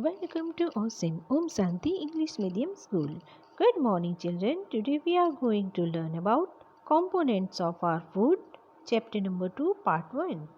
Welcome to Awesome Om Santi English Medium School. Good morning, children. Today we are going to learn about components of our food, chapter number 2, part 1.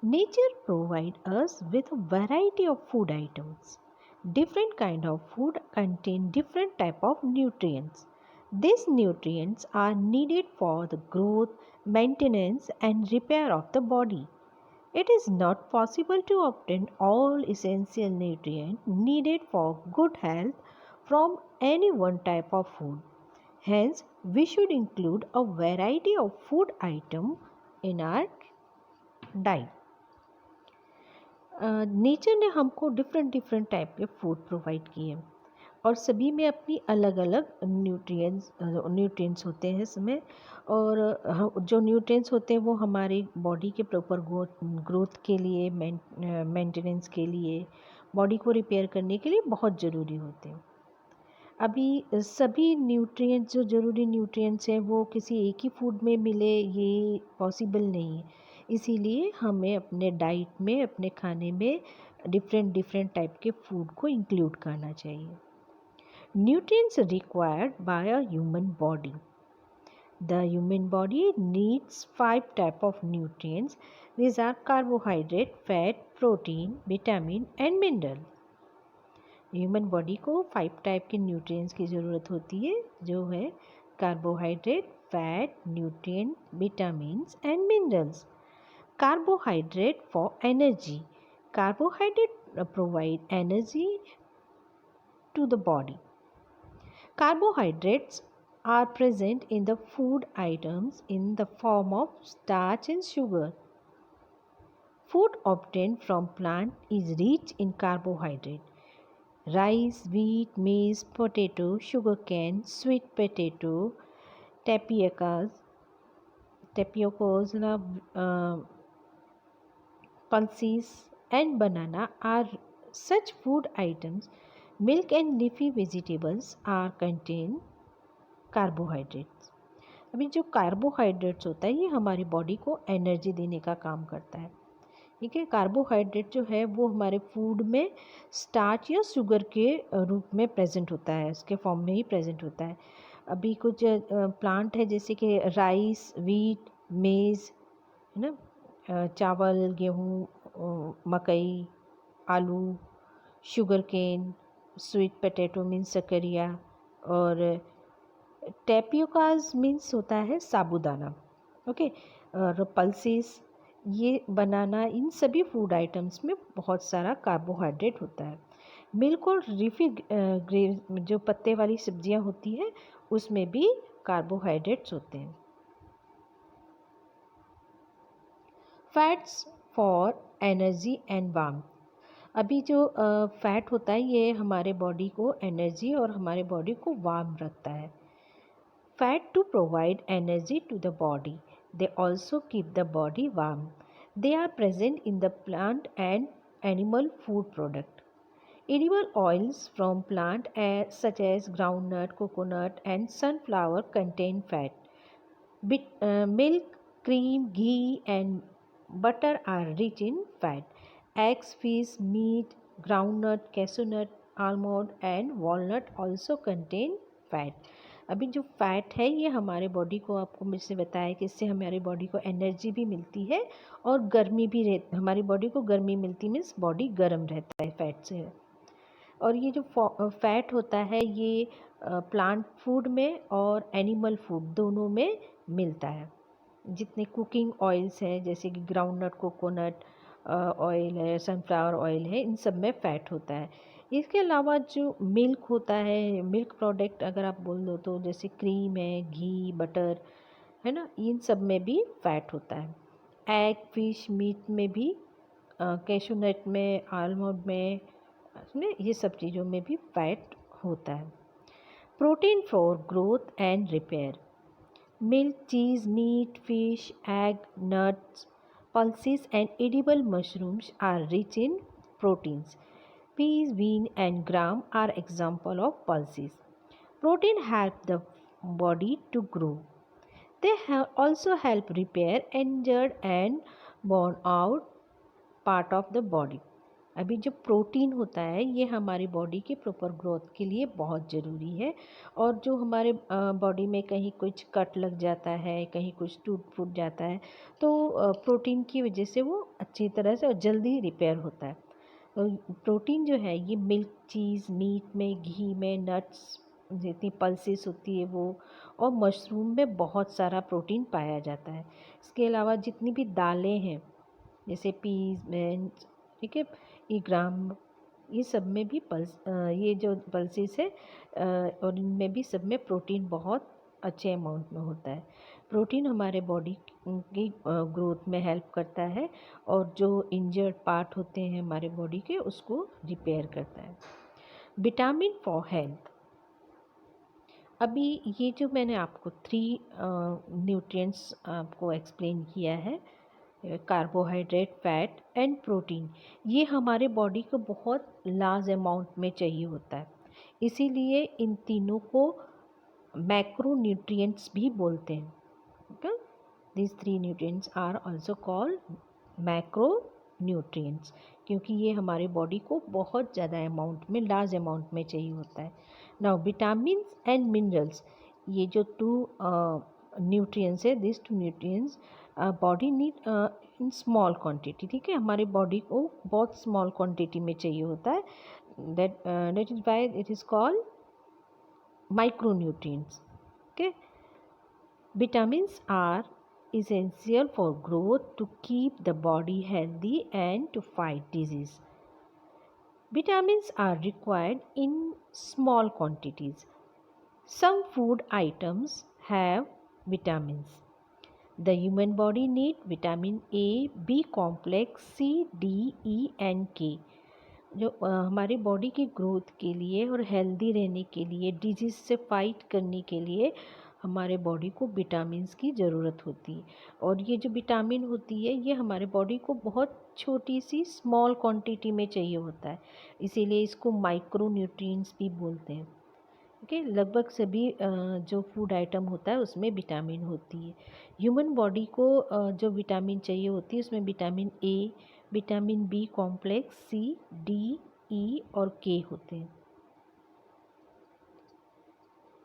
Nature provides us with a variety of food items. Different kind of food contain different type of nutrients. These nutrients are needed for the growth, maintenance and repair of the body. It is not possible to obtain all essential nutrients needed for good health from any one type of food. Hence, we should include a variety of food items in our diet. Nature ने हमको different different type के food provide किए हैं और सभी में अपनी अलग अलग न्यूट्रिएंट्स होते हैं इसमें। और जो न्यूट्रिएंट्स होते हैं वो हमारी बॉडी के प्रॉपर ग्रोथ के लिए, मेंटेनेंस के लिए, बॉडी को रिपेयर करने के लिए बहुत ज़रूरी होते हैं। अभी सभी न्यूट्रिएंट्स, जो ज़रूरी न्यूट्रिएंट्स हैं, वो किसी एक ही फूड में मिले ये पॉसिबल नहीं है। इसीलिए हमें अपने डाइट में, अपने खाने में डिफरेंट डिफरेंट टाइप के फूड को इंक्लूड करना चाहिए। Nutrients required by a human body. The human body needs 5 types of nutrients. These are carbohydrate, fat, protein, vitamin and mineral. Human body को 5 टाइप के न्यूट्रिएंट्स की ज़रूरत होती है, जो है carbohydrate, fat, nutrient, vitamins and minerals. Carbohydrate for energy. Carbohydrate provide energy to the body. Carbohydrates are present in the food items in the form of starch and sugar. Food obtained from plant is rich in carbohydrate. Rice, wheat, maize, potato, sugarcane, sweet potato, tapiocas, pulses and banana are such food items. Milk and leafy vegetables are contain carbohydrates. अभी जो carbohydrates होता है ये हमारी body को energy देने का काम करता है। ठीक है, कार्बोहाइड्रेट जो है वो हमारे फूड में स्टार्च या शुगर के रूप में प्रेजेंट होता है, इसके फॉर्म में ही प्रेजेंट होता है। अभी कुछ प्लांट है जैसे कि राइस, वीट, मेज़, है ना, चावल, गेहूँ, मकई, आलू, sugar cane, sweet potato means सकरिया, और टेपियोकाज मीन्स होता है साबूदाना। ओके, और पल्सेस, ये बनाना, इन सभी फूड आइटम्स में बहुत सारा कार्बोहाइड्रेट होता है। मिल्क और लीफी जो पत्ते वाली सब्जियां होती हैं उसमें भी कार्बोहाइड्रेट्स होते हैं। Fats for energy and warm. अभी जो फैट होता है ये हमारे बॉडी को एनर्जी और हमारे बॉडी को वार्म रखता है। Fat to provide energy to the body. They also keep the body warm. They are present in the plant and animal food product. Edible oils from plant such as groundnut, coconut and sunflower contain fat. Milk, cream, ghee and butter are rich in fat. Eggs, fish, meat, groundnut, cashew nut, almond and walnut also contain fat. अभी जो fat है ये हमारे body को, आपको मुझसे बताया कि इससे हमारी बॉडी को एनर्जी भी मिलती है और गर्मी भी हमारी बॉडी को गर्मी मिलती, मीन्स बॉडी गर्म रहता है फैट से। और ये जो फैट होता है ये प्लांट फूड में और एनिमल फूड दोनों में मिलता है। जितने कुकिंग ऑयल्स हैं जैसे कि ग्राउंडनट, कोकोनट ऑयल है, सनफ्लावर ऑयल है, इन सब में फ़ैट होता है। इसके अलावा जो मिल्क होता है, मिल्क प्रोडक्ट अगर आप बोल दो तो जैसे क्रीम है, घी, बटर, है ना, इन सब में भी फ़ैट होता है। एग, फिश, मीट में भी, कैशू नट में, आलमंड में, इसमें ये सब चीज़ों में भी फ़ैट होता है। Protein for growth and repair. Milk, cheese, meat, fish, egg, nuts, pulses and edible mushrooms are rich in proteins. Peas, bean and gram are example of pulses. Protein help the body to grow. They also help repair injured and worn out part of the body. अभी जो protein होता है ये हमारी body के proper growth के लिए बहुत ज़रूरी है। और जो हमारे बॉडी में कहीं कुछ कट लग जाता है, कहीं कुछ टूट फूट जाता है, तो प्रोटीन की वजह से वो अच्छी तरह से और जल्दी रिपेयर होता है। प्रोटीन जो है ये मिल्क, चीज़, मीट में, घी में, नट्स, जितनी पल्सेस होती है वो, और मशरूम में बहुत सारा प्रोटीन पाया जाता है। इसके अलावा जितनी भी दालें हैं जैसे पीस, बेंस, ठीक है, ये ग्राम, ये सब में भी ये जो पल्सेस है और इनमें भी सब में प्रोटीन बहुत अच्छे अमाउंट में होता है। प्रोटीन हमारे बॉडी की ग्रोथ में हेल्प करता है और जो इंजर्ड पार्ट होते हैं हमारे बॉडी के उसको रिपेयर करता है। Vitamin for health. अभी ये जो मैंने आपको 3 न्यूट्रिएंट्स आपको एक्सप्लेन किया है, कार्बोहाइड्रेट, फैट एंड प्रोटीन, ये हमारे बॉडी को बहुत लार्ज अमाउंट में चाहिए होता है। इसीलिए इन तीनों को मैक्रो न्यूट्रिएंट्स भी बोलते हैं। Okay, these 3 nutrients are also called macronutrients, क्योंकि ये हमारे बॉडी को बहुत ज़्यादा अमाउंट में, लार्ज अमाउंट में चाहिए होता है। नाउ विटामिन्स एंड मिनरल्स, ये जो 2 न्यूट्रिएंट्स है, this 2 nutrients body need in small quantity. ठीक है, हमारी बॉडी को बहुत स्मॉल क्वांटिटी में चाहिए होता है। That is why it is called micronutrients. Okay, vitamins are essential for growth, to keep the body healthy and to fight disease. Vitamins are required in small quantities. Some food items have vitamins. The human body needs vitamin A, B complex, C, D, E and K, जो हमारी body की growth के लिए और healthy रहने के लिए, disease से फाइट करने के लिए हमारे बॉडी को विटामिन्स की ज़रूरत होती है। और ये जो विटामिन होती है ये हमारे बॉडी को बहुत छोटी सी स्मॉल क्वांटिटी में चाहिए होता है, इसीलिए इसको माइक्रो न्यूट्रिएंट्स भी बोलते हैं। ओके, लगभग सभी जो फूड आइटम होता है उसमें विटामिन होती है। ह्यूमन बॉडी को जो विटामिन चाहिए होती है उसमें vitamin A, vitamin B complex, C, D, E और के होते हैं।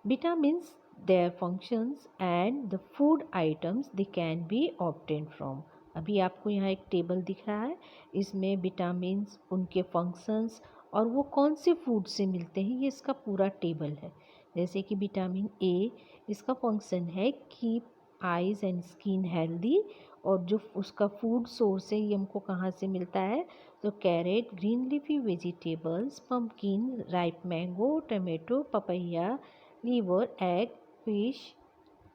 Vitamins, their functions and the food items they can be obtained from। अभी आपको यहाँ एक टेबल दिख रहा है, इसमें विटामिन्स, उनके फंक्शंस और वो कौन से फूड से मिलते हैं, ये इसका पूरा टेबल है। जैसे कि विटामिन ए, इसका फंक्शन है keep eyes and skin healthy, और जो उसका फूड सोर्स है ये हमको कहाँ से मिलता है, तो carrot, green leafy vegetables, pumpkin, ripe mango, tomato, papaya, liver, egg, fish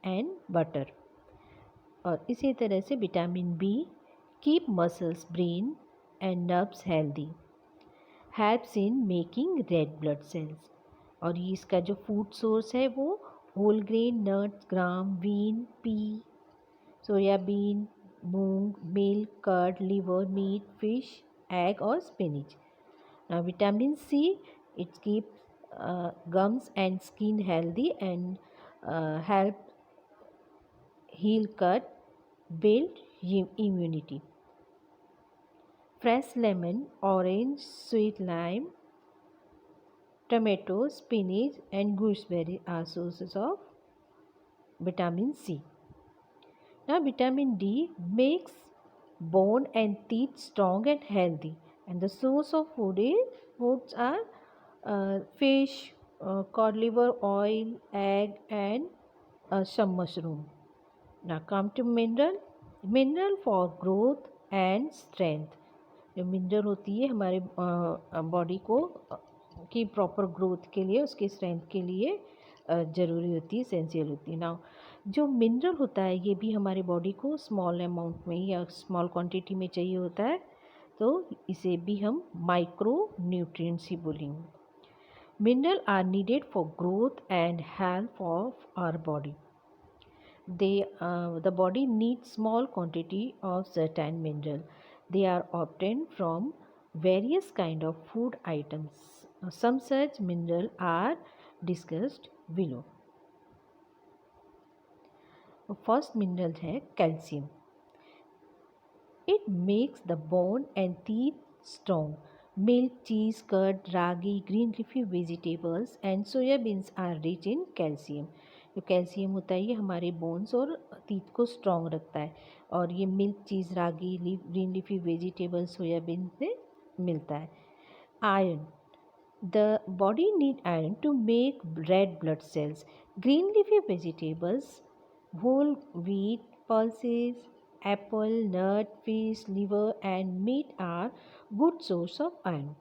and butter. और इसी तरह से vitamin B keep muscles, brain and nerves healthy, helps in making red blood cells. और ये इसका जो फूड सोर्स है वो whole grain, nuts, gram, wheat, pea, soybean, moong, milk, curd, liver, meat, fish, egg और spinach. Now vitamin C, it keeps gums and skin healthy and help heal cut, build immunity. Fresh lemon, orange, sweet lime, tomato, spinach and gooseberry are sources of vitamin C. Now vitamin D makes bone and teeth strong and healthy, and the source of foods are fish, cod liver oil, egg and some mushroom. Now come to mineral. Mineral for growth and strength. जो mineral होती है हमारे body को की proper growth के लिए, उसकी strength के लिए ज़रूरी होती है, एसेंशियल होती है। नाउ जो मिनरल होता है ये भी हमारे बॉडी को स्मॉल अमाउंट में या स्मॉल क्वांटिटी में चाहिए होता है, तो इसे भी हम माइक्रो न्यूट्रिएंट्स ही बोलेंगे। Minerals are needed for growth and health of our body. The body needs small quantity of certain mineral. They are obtained from various kind of food items. Some such mineral are discussed below. First mineral है calcium. It makes the bone and teeth strong. Milk, cheese, curd, ragi, green leafy vegetables and soya beans are rich in calcium. जो calcium होता है ये हमारे bones और teeth को strong रखता है और ये मिल्क, चीज़, रागी, ग्रीन लीफी वेजिटेबल, सोयाबीन से मिलता है. Iron. The body need iron to make red blood cells. Green leafy vegetables, whole wheat, pulses, apple, nut, fish, liver and meat are good source of iron.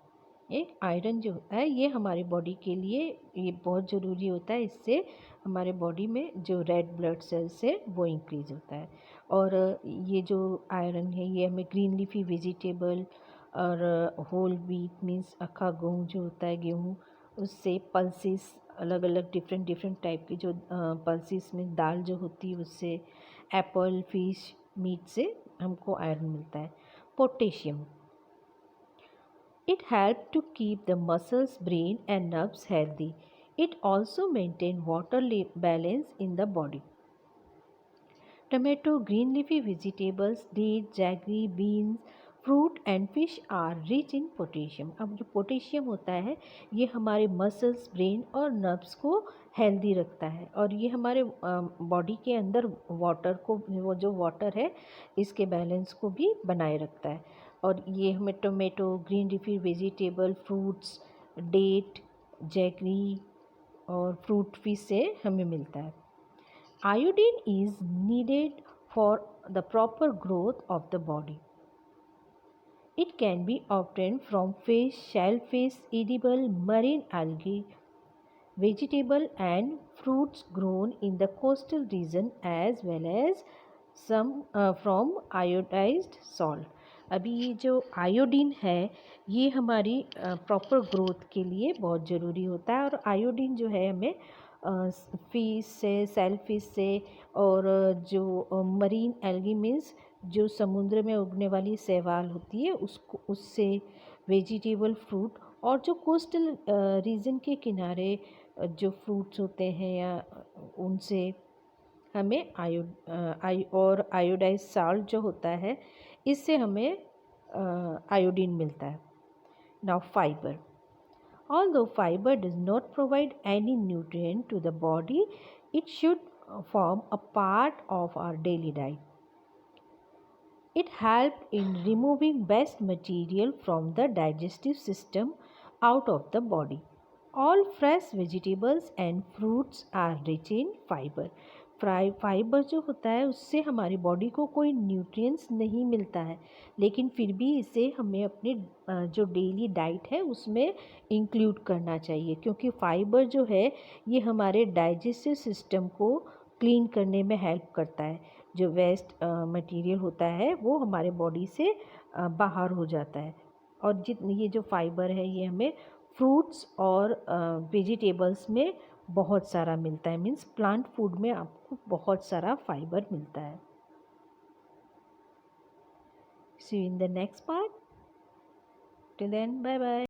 एक iron जो होता है ये हमारे body के लिए ये बहुत ज़रूरी होता है. इससे हमारे बॉडी में जो रेड ब्लड सेल्स है वो इंक्रीज़ होता है. और ये जो आयरन है ये हमें ग्रीन लीफी वेजिटेबल और होल व्हीट मीन्स अक्खा गेहूँ जो होता है गेहूँ उससे, पल्सेस अलग अलग डिफरेंट डिफरेंट टाइप की जो पल्सेस में दाल जो होती है उससे, एप्पल, फिश, मीट से हमको आयरन मिलता है. Potassium. It helps to keep the muscles, brain and nerves healthy. It also maintains water balance in the body. Tomato, green leafy vegetables, dates, jaggery, beans, fruit and fish are rich in potassium. अब जो potassium होता है ये हमारे muscles, brain और nerves को healthy रखता है और ये हमारे बॉडी के अंदर वाटर को, वो जो वाटर है इसके बैलेंस को भी बनाए रखता है. और ये हमें tomato, green leafy vegetable, fruits, date, jaggery और फ्रूट फिश से हमें मिलता है. Iodine is needed for the proper growth of the body. It can be obtained from fish, shellfish, edible marine algae, vegetable and fruits grown in the coastal region as well as some from iodized salt. अभी ये जो iodine है ये हमारी proper growth के लिए बहुत ज़रूरी होता है. और आयोडीन जो है हमें फिश से, सेल फिश से और जो मरीन एल्गी मीन्स जो समुद्र में उगने वाली शैवाल होती है उसको, उससे, वेजिटेबल, फ्रूट और जो कोस्टल रीजन के किनारे जो फ्रूट्स होते हैं या उनसे हमें और आयोडाइज साल्ट जो होता है इससे हमें आयोडीन मिलता है. Now fibre. Although fiber does not provide any nutrient to the body, it should form a part of our daily diet. It helps in removing waste material from the digestive system out of the body. All fresh vegetables and fruits are rich in fiber. Fibre जो होता है उससे हमारी body को कोई nutrients नहीं मिलता है लेकिन फिर भी इसे हमें अपने जो डेली डाइट है उसमें इंक्लूड करना चाहिए क्योंकि फाइबर जो है ये हमारे डाइजेस्टिव सिस्टम को क्लीन करने में हेल्प करता है. जो वेस्ट मटेरियल होता है वो हमारे बॉडी से बाहर हो जाता है. और ये जो फाइबर है ये हमें फ्रूट्स और वेजिटेबल्स में बहुत सारा मिलता है. मीन्स प्लांट फूड में आपको बहुत सारा फाइबर मिलता है. See you in the next part. Till then bye bye.